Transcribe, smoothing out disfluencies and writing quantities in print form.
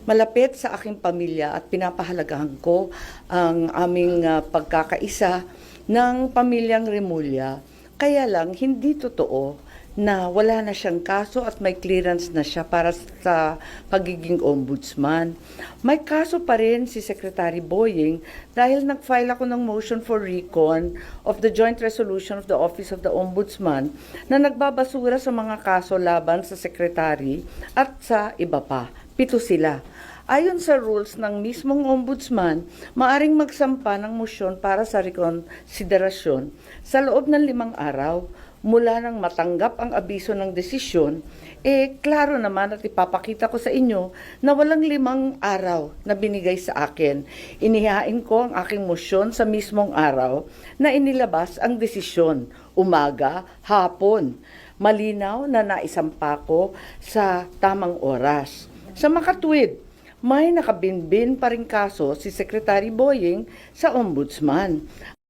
malapit sa aking pamilya at pinapahalagahan ko ang aming pagkakaisa ng pamilyang Remulla. Kaya lang, hindi totoo na wala na siyang kaso at may clearance na siya para sa pagiging ombudsman. May kaso pa rin si Secretary Boying dahil nag-file ako ng motion for recon of the joint resolution of the Office of the Ombudsman na nagbabasura sa mga kaso laban sa Secretary at sa iba pa. 7 sila. Ayon sa rules ng mismong ombudsman, maaring magsampa ng motion para sa rekonsiderasyon sa loob ng 5 araw mula nang matanggap ang abiso ng desisyon. Klaro naman at ipapakita ko sa inyo na walang 5 araw na binigay sa akin. Inihain ko ang aking motion sa mismong araw na inilabas ang desisyon, umaga, hapon. Malinaw na naisampa ko sa tamang oras. Sa makatwid, may nakabinbin pa ring kaso si Secretary Boying sa Ombudsman.